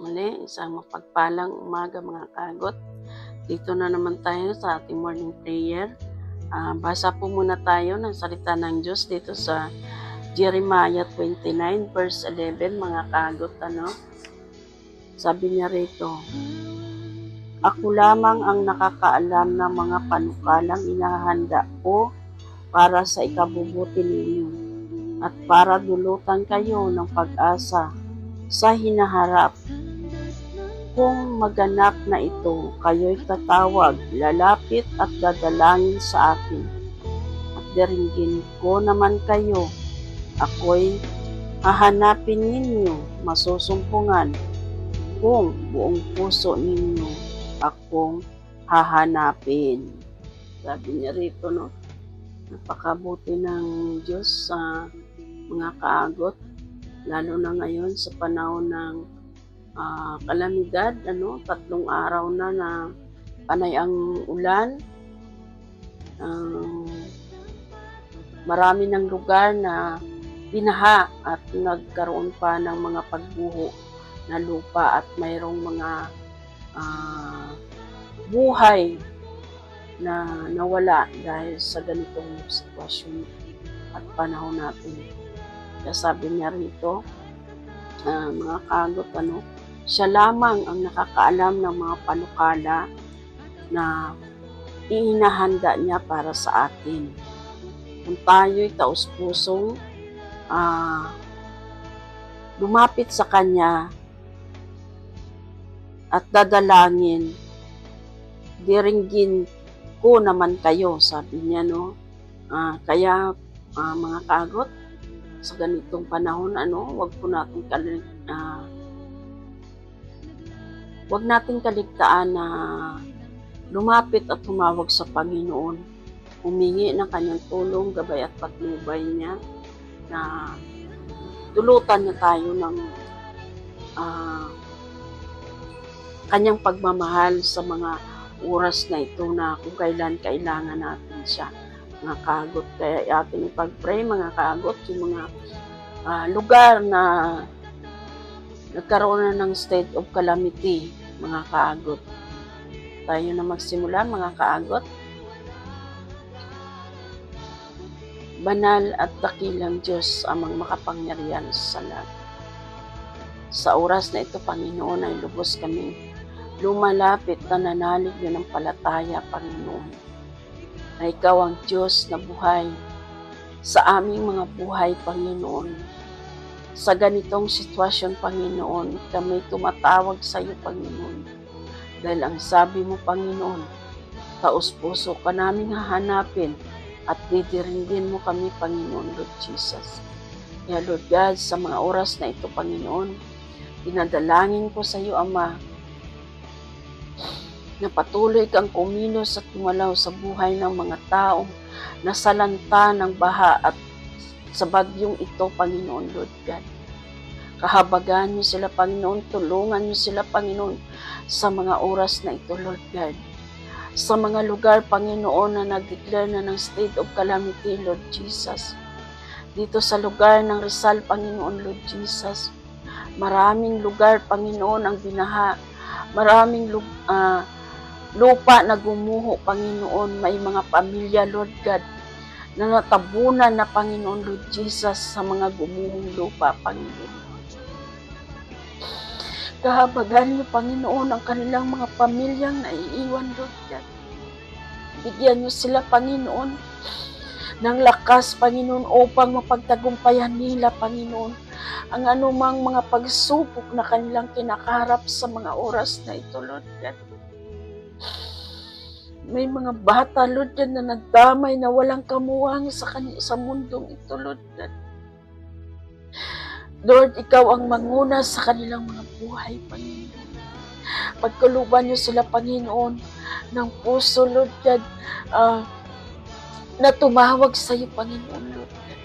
Muli, isang mapagpalang umaga mga kagot. Dito na naman tayo sa ating morning prayer. Basa po muna tayo ng salita ng Diyos dito sa Jeremiah 29 verse 11 mga kagot. Sabi niya rito, ako lamang ang nakakaalam ng mga panukalang inahanda ko para sa ikabubuti ninyo at para dulutan kayo ng pag-asa sa hinaharap. Kung maganap na ito, kayo'y tatawag, lalapit at dadalangin sa akin. At diringgin ko naman kayo, ako'y hahanapin ninyo, masusumpungan, kung buong puso ninyo akong hahanapin. Sabi niya rito, napakabuti ng Diyos sa mga kaagot, lalo na ngayon sa panahon ng kalamidad, 3 araw na panay ang ulan. Marami ng lugar na binaha at nagkaroon pa ng mga pagbuho na lupa at mayroong mga buhay na nawala dahil sa ganitong sitwasyon at panahon natin. Kaya sabi niya rito, mga kagot, siya lamang ang nakakaalam ng mga panukala na ihinahanda niya para sa atin. Kung tayo'y taus-pusong lumapit sa Kanya at dadalangin, diringgin ko naman kayo, sabi niya, kaya mga kagot, sa ganitong panahon, wag nating kaligtaan na lumapit at tumawag sa Panginoon, humingi ng Kanyang tulong, gabay at patnubay niya na dulutan niya tayo ng Kanyang pagmamahal sa mga oras na ito na kung kailan kailangan natin siya, mga kagot. Kaya ating ipag-pray mga kagot, yung mga lugar na nagkaroon na ng state of calamity, mga kaagot. Tayo na magsimula, mga kaagot. Banal at dakilang Diyos, amang makapangyarihan sa lahat. Sa oras na ito, Panginoon, ay lubos kaming lumalapit na nanalig na ng palataya, Panginoon. Na Ikaw ang Diyos na buhay sa aming mga buhay, Panginoon. Sa ganitong sitwasyon, Panginoon, kami tumatawag sa iyo, Panginoon. Dahil ang sabi mo, Panginoon, taos-puso ka naming hahanapin at didiringgin mo kami, Panginoon, Lord Jesus. Kaya, Lord God, sa mga oras na ito, Panginoon, dinadalangin ko sa iyo, Ama, na patuloy kang kumilos at tumalaw sa buhay ng mga taong nasalanta ng baha at sa bagyong ito, Panginoon, Lord God. Kahabagan niyo sila, Panginoon. Tulungan niyo sila, Panginoon, sa mga oras na ito, Lord God. Sa mga lugar, Panginoon, na nag-declare na ng state of calamity, Lord Jesus. Dito sa lugar ng Rizal, Panginoon, Lord Jesus. Maraming lugar, Panginoon, ang binaha. Maraming lupa na gumuho, Panginoon. May mga pamilya, Lord God, na natabunan na, Panginoon, Lord Jesus, sa mga gumuhong lupa, Panginoon. Kahabagan niyo, Panginoon, ang kanilang mga pamilyang naiiwan, Lord God. Bigyan niyo sila, Panginoon, ng lakas, Panginoon, upang mapagtagumpayan nila, Panginoon, ang anumang mga pagsubok na kanilang kinakaharap sa mga oras na ito, Lord God. May mga bata, Lord God, na nagdamay na walang kamuwang sa mundong ito, Lord God. Lord, Ikaw ang manguna sa kanilang mga buhay, Panginoon. Pagkaluban niyo sila, Panginoon, ng puso, Lord God, na tumawag sa iyo, Panginoon, Lord God.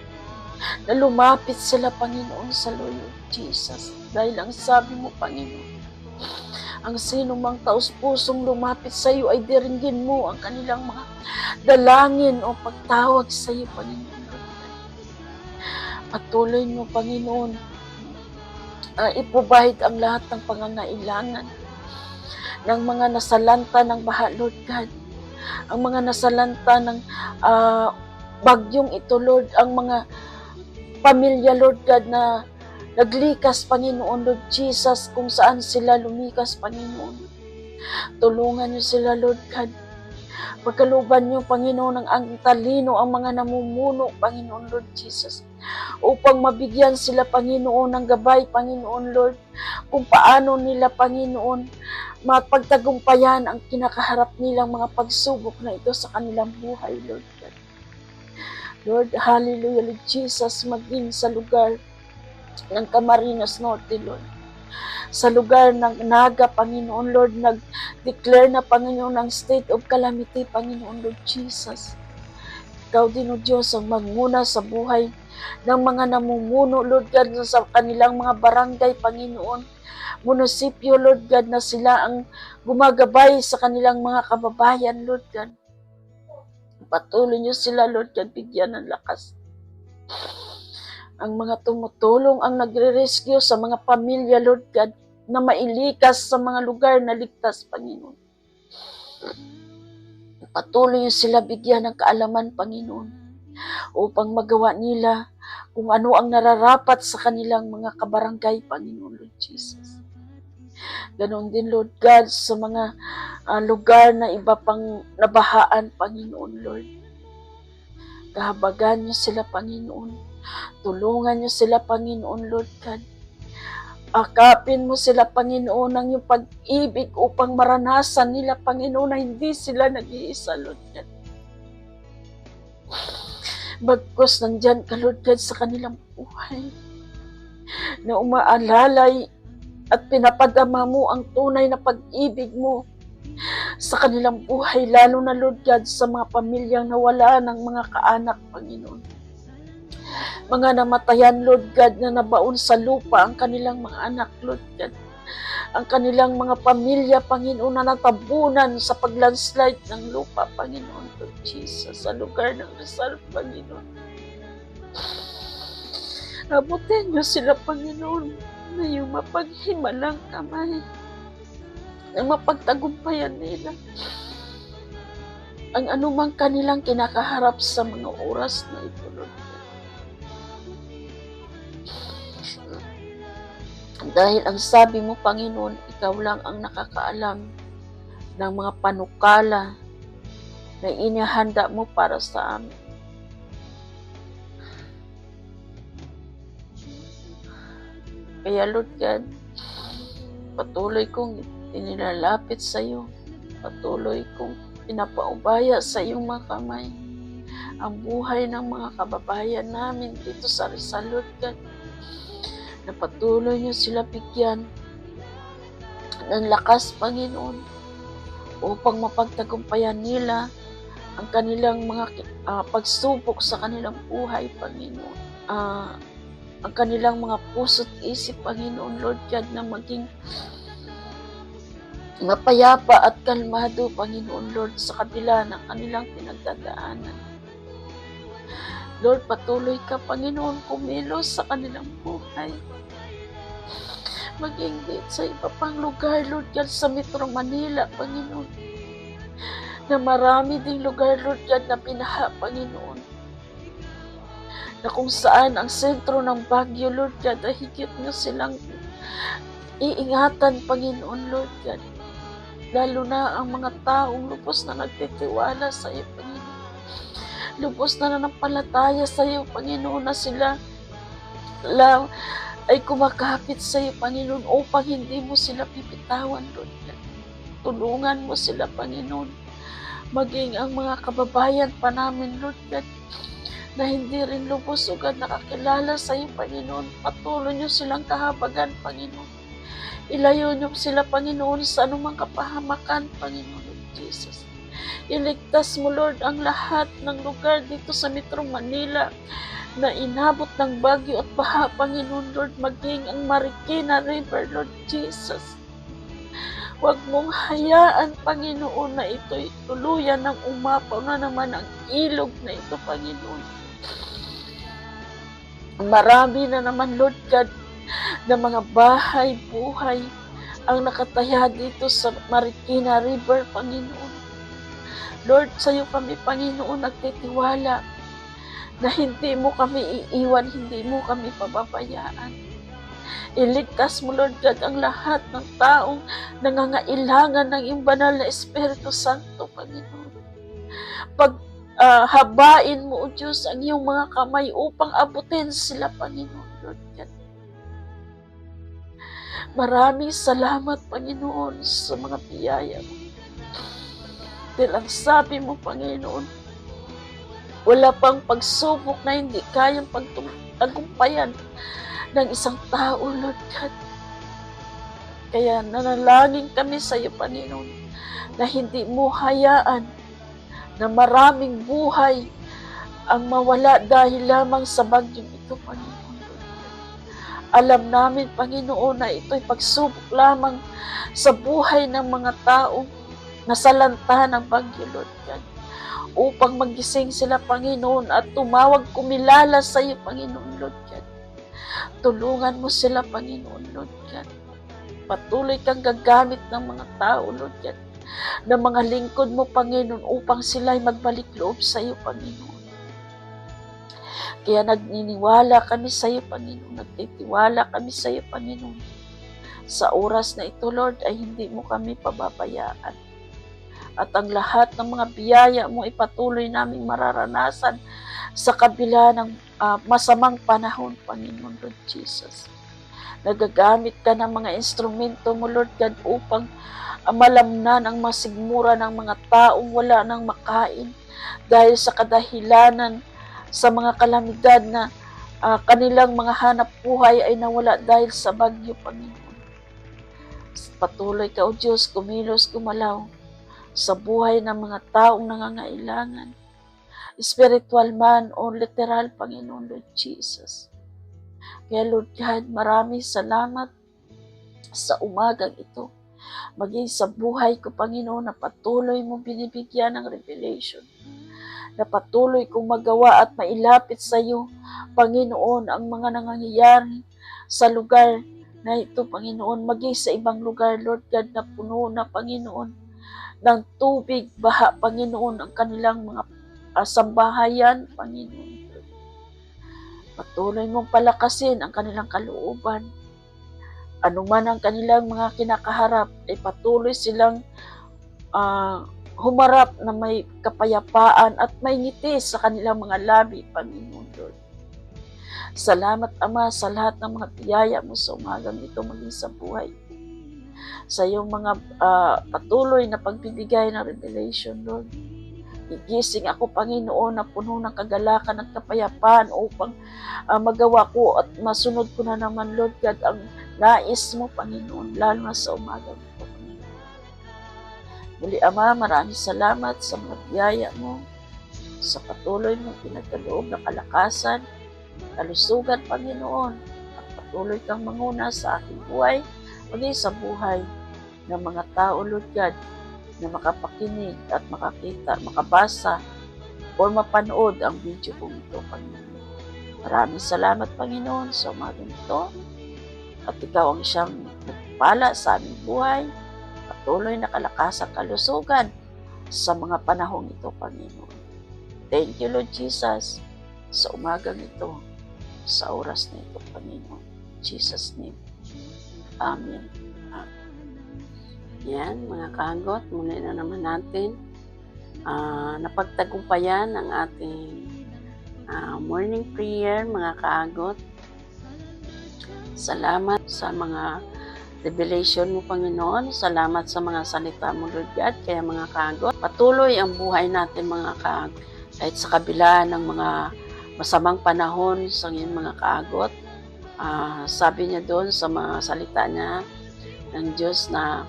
Na lumapit sila, Panginoon, sa Lord Jesus. Dahil ang sabi mo, Panginoon, ang sino mang taos-pusong lumapit sa iyo ay diringgin mo ang kanilang mga dalangin o pagtawag sa iyo, Panginoon. Patuloy mo, Panginoon, iprovide ang lahat ng pangangailangan ng mga nasalanta ng baha, Lord God. Ang mga nasalanta ng bagyong ito, Lord, ang mga pamilya, Lord God, na naglikas, Panginoon, Lord Jesus, kung saan sila lumikas, Panginoon. Tulungan niyo sila, Lord God. Pagkaluban niyo, Panginoon, ang talino, ang mga namumuno, Panginoon, Lord Jesus, upang mabigyan sila, Panginoon, ng gabay, Panginoon, Lord, kung paano nila, Panginoon, mapagtagumpayan ang kinakaharap nilang mga pagsubok na ito sa kanilang buhay, Lord God. Lord, hallelujah, Lord Jesus, maging sa lugar ng Camarines Norte, Lord. Sa lugar ng Naga, Panginoon, Lord, nag-declare na, Panginoon, ng state of calamity, Panginoon, Lord Jesus. Ikaw din, O Diyos, ang magmuna sa buhay ng mga namumuno, Lord God, sa kanilang mga barangay, Panginoon, munisipyo, Lord God, na sila ang gumagabay sa kanilang mga kababayan, Lord God. Patuloy niyo sila, Lord God, bigyan ng lakas. Ang mga tumutulong, ang nagre-rescue sa mga pamilya, Lord God, na mailikas sa mga lugar na ligtas, Panginoon. Patuloy niyo sila bigyan ng kaalaman, Panginoon, upang magawa nila kung ano ang nararapat sa kanilang mga kabarangay, Panginoon, Lord Jesus. Ganon din, Lord God, sa mga lugar na iba pang nabahaan, Panginoon, Lord. Kahabagan niyo sila, Panginoon. Tulungan niyo sila, Panginoon, Lord God. Akapin mo sila, Panginoon, ng iyong pag-ibig upang maranasan nila, Panginoon, na hindi sila nag-iisa, Lord God. Bagkus nandyan ka, Lord God, sa kanilang buhay, na umaalalay at pinapadama mo ang tunay na pag-ibig mo sa kanilang buhay, lalo na, Lord God, sa mga pamilyang nawala ng mga kaanak, Panginoon. Mga namatayan, Lord God, na nabaon sa lupa ang kanilang mga anak, Lord God. Ang kanilang mga pamilya, Panginoon, na natabunan sa paglandslide ng lupa, Panginoon, Lord Jesus, sa lugar ng Rizal, Panginoon. Abutin niyo sila, Panginoon, na yung mapaghimalang kamay, na mapagtagumpayan nila ang anumang kanilang kinakaharap sa mga oras na ito, Lord. Dahil ang sabi mo, Panginoon, ikaw lang ang nakakaalam ng mga panukala na inihanda mo para sa amin. Kaya, Lord God, patuloy kong inilalapit sa iyo, patuloy kong pinapaubaya sa iyong mga kamay ang buhay ng mga kababayan namin dito sa Rizal, Lord God, na patuloy niyo sila bigyan ng lakas, Panginoon, upang mapagtagumpayan nila ang kanilang mga pagsubok sa kanilang buhay, Panginoon. Ang kanilang mga puso't isip, Panginoon, Lord God, na maging mapayapa at kalmado, Panginoon, Lord, sa kabila ng kanilang pinagdadaanan. Lord, patuloy ka, Panginoon, kumilos sa kanilang buhay. Maging din sa iba pang lugar, Lord God, sa Metro Manila, Panginoon, na marami ding lugar, Lord God, na pinaha, Panginoon, na kung saan ang sentro ng Baguio, Lord God, ay higit nyo silang iingatan, Panginoon, Lord God. Lalo na ang mga taong lubos na nagtitiwala sa iyo, Panginoon. Lubos na nanampalataya sa iyo, Panginoon, na sila lang ay kumakapit sa iyo, Panginoon, upang hindi mo sila pipitawan, Lord God. Tulungan mo sila, Panginoon. Maging ang mga kababayan pa namin, Lord God, na hindi rin lubos ugad nakakilala sa iyo, Panginoon. Patuloy niyo silang kahabagan, Panginoon. Ilayo niyo sila, Panginoon, sa anumang kapahamakan, Panginoon Jesus. Iligtas mo, Lord, ang lahat ng lugar dito sa Metro Manila na inabot ng bagyo at baha, Panginoon, Lord, maging ang Marikina River, Lord Jesus. Huwag mong hayaan, Panginoon, na ito'y tuluyan ng umapaw na naman ang ilog na ito, Panginoon. Marami na naman, Lord God, na mga bahay, buhay ang nakataya dito sa Marikina River, Panginoon. Lord, sa iyo kami, Panginoon, nagtitiwala na hindi mo kami iiwan, hindi mo kami pababayaan. Iligtas mo, Lord God, ang lahat ng taong nangangailangan ng iyong banal na Espiritu Santo, Panginoon. Habain mo, O Diyos, ang iyong mga kamay upang abutin sila, Panginoon, Lord God. Maraming salamat, Panginoon, sa mga biyaya mo. Dahil ang sabi mo, Panginoon, wala pang pagsubok na hindi kayang pagtagumpayan ng isang tao, Lord God. Kaya nanalangin kami sa iyo, Panginoon, na hindi mo hayaan na maraming buhay ang mawala dahil lamang sa bagyong ito, Panginoon. Alam namin, Panginoon, na ito'y pagsubok lamang sa buhay ng mga taong nasalanta ng bagyo, Lord God, upang magising sila, Panginoon, at tumawag kumilala sa iyo, Panginoon, Lord God. Tulungan mo sila, Panginoon, Lord God. Patuloy kang gagamit ng mga tao, Lord God, ng mga lingkod mo, Panginoon, upang sila'y magbalik loob sa iyo, Panginoon. Kaya nagniniwala kami sa iyo, Panginoon. Nagtitiwala kami sa iyo, Panginoon. Sa oras na ito, Lord, ay hindi mo kami pababayaan. At ang lahat ng mga biyaya mo ipatuloy naming mararanasan sa kabila ng masamang panahon, Panginoon, Lord Jesus. Nagagamit ka ng mga instrumento mo, Lord God, upang malamnan ang masigmura ng mga taong wala nang makain dahil sa kadahilanan sa mga kalamidad na kanilang mga hanap buhay ay nawala dahil sa bagyo, Panginoon. Patuloy ka, O Diyos, kumilos, gumalaw sa buhay ng mga taong nangangailangan, spiritual man o literal, Panginoon, Lord Jesus. Kaya, Lord God, maraming salamat sa umagang ito. Maging sa buhay ko, Panginoon, na patuloy mo binibigyan ng revelation, na patuloy kong magawa at mailapit sa iyo, Panginoon, ang mga nangyayari sa lugar na ito, Panginoon, maging sa ibang lugar, Lord God, na puno na, Panginoon, ng tubig, baha, Panginoon, ang kanilang mga sambahayan, Panginoon. Patuloy mong palakasin ang kanilang kalooban. Ano man ang kanilang mga kinakaharap, ay patuloy silang humarap na may kapayapaan at may ngiti sa kanilang mga labi, Panginoon, Lord. Salamat, Ama, sa lahat ng mga biyaya mo sa umagang ito maging sa buhay. Sa iyong mga patuloy na pagbibigay ng revelation, Lord. Igising ako, Panginoon, na puno ng kagalakan at kapayapaan upang magawa ko at masunod ko na naman, Lord God, ang nais mo, Panginoon, lalo na sa umaga ito. Muli, Ama, maraming salamat sa mga biyaya mo, sa patuloy mong pinagkaloob na kalakasan, kalusugan, Panginoon, at patuloy kang manguna sa aking buhay, maging sa buhay ng mga tao, Lord God, na makapakinig at makakita, makabasa, o mapanood ang video kong ito, Panginoon. Maraming salamat, Panginoon, sa umagang ito. At ikaw ang siyang nagpala sa aming buhay, patuloy na kalakasan, kalusugan sa mga panahong ito, Panginoon. Thank you, Lord Jesus, sa umagang ito, sa oras na ito, Panginoon. In Jesus' name. Amen. Yan, mga kaagot, muli na naman natin napagtagumpayan ang ating morning prayer, mga kaagot. Salamat sa mga revelation mo, Panginoon. Salamat sa mga salita mo, Lord God. Kaya mga kaagot, patuloy ang buhay natin, mga kaagot. Kahit sa kabila ng mga masamang panahon sa ngayon, mga kaagot. Sabi niya doon sa mga salita niya ng Diyos na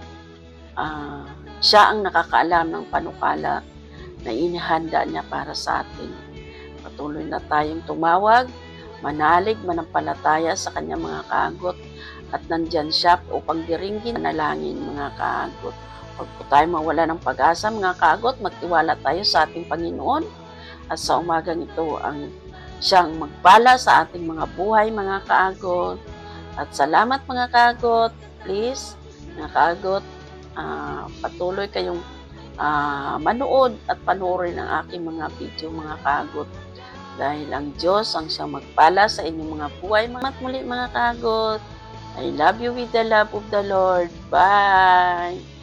siya ang nakakaalam ng panukala na inihanda niya para sa atin. Patuloy na tayong tumawag, manalig, manampalataya sa kanyang mga kaagot at nandyan siya upang diringgin manalangin, mga kaagot. Huwag po tayo mawala ng pag-asa, mga kaagot, magtiwala tayo sa ating Panginoon at sa umagang ito ang siyang magpala sa ating mga buhay, mga kaagot. At salamat mga kagot. Please, mga kagot, patuloy kayong manood at panoorin ang aking mga video mga kagot. Dahil ang Diyos ang siyang magpala sa inyong mga buhay. Salamat muli mga kagot. I love you with the love of the Lord. Bye!